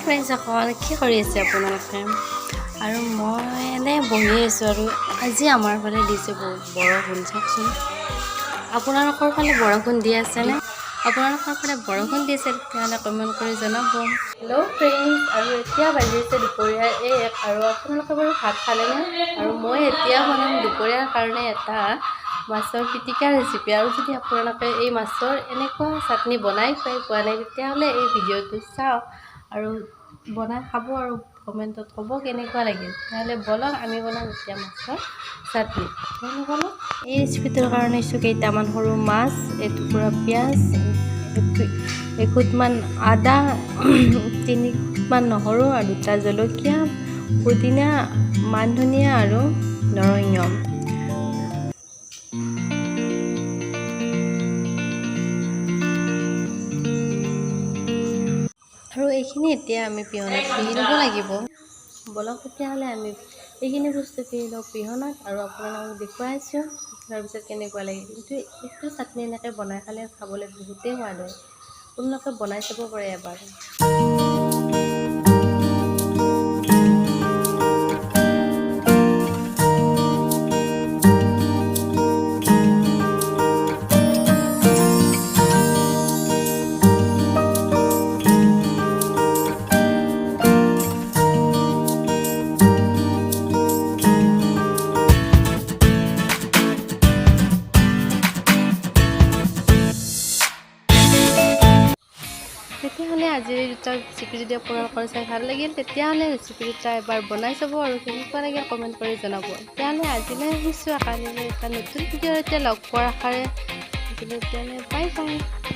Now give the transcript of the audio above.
Friends সকল কি কৰি আছে আপোনালোকে? আৰু মই এনেই বহি আছোঁ আৰু আজি আমাৰ ফালে দিছে বৰষুণ। চাওকচোন, আপোনালোকৰ ফালে বৰষুণ দি আছেনে? আপোনালোকৰ ফালে বৰষুণ দিছে তেতিয়াহ'লে কমেণ্ট কৰি জনাব। হেল্ল' ফ্ৰেণ্ডছ, আৰু এতিয়া বাজি আছে দুপৰীয়া 1 আৰু আপোনালোকে বাৰু ভাত খালেনে? আৰু মই এতিয়া বনাম দুপৰীয়াৰ কাৰণে এটা মাছৰ পিটিকা ৰেচিপি। আৰু যদি আপোনালোকে এই মাছৰ এনেকুৱা চাটনি বনাই খুৱাই পোৱা নাই তেতিয়াহ'লে এই ভিডিঅ'টো চাওক আৰু বনাই খাব আৰু কমেণ্টত ক'ব কেনেকুৱা লাগিল। তেতিয়াহ'লে ব'লক আমি বনাম এতিয়া মাছৰ চাটনি। ব'লক এই ৰেচিপিটোৰ কাৰণে কেইটামান সৰু মাছ, এটুকুৰা পিঁয়াজ, এফুটমান আদা, 3 ফুটমান নহৰু আৰু 2টা জলকীয়া, পুদিনা, মান ধনিয়া আৰু নৰসিংহ। আৰু এইখিনি এতিয়া আমি পিহনাত পিহি ল'ব লাগিব। ব'লক তেতিয়াহ'লে আমি এইখিনি বস্তু পিহি লওঁ পিহনাত আৰু আপোনালোকক দেখুৱাইছোঁ তাৰপিছত কেনেকুৱা লাগে। কিন্তু এইটো চাটনি এনেকৈ বনাই খালে খাবলৈ বহুতেই সোৱাদ হয়। আপোনালোকে বনাই চাব পাৰে এবাৰ। তেতিয়াহ'লে আজিৰ দুটা ৰেচিপি যদি আপোনালোকৰ চাই ভাল লাগিল তেতিয়াহ'লে ৰেচিপি দুটা এবাৰ বনাই চাব আৰু কেনেকুৱা লাগিল কমেণ্ট কৰি জনাব। তেতিয়াহ'লে আজিলৈ আহিছোঁ, কালিলৈ এটা নতুন ভিডিঅ'ৰ এতিয়া লগ পোৱাৰ আশাৰে। তেতিয়াহ'লে বাই বাই।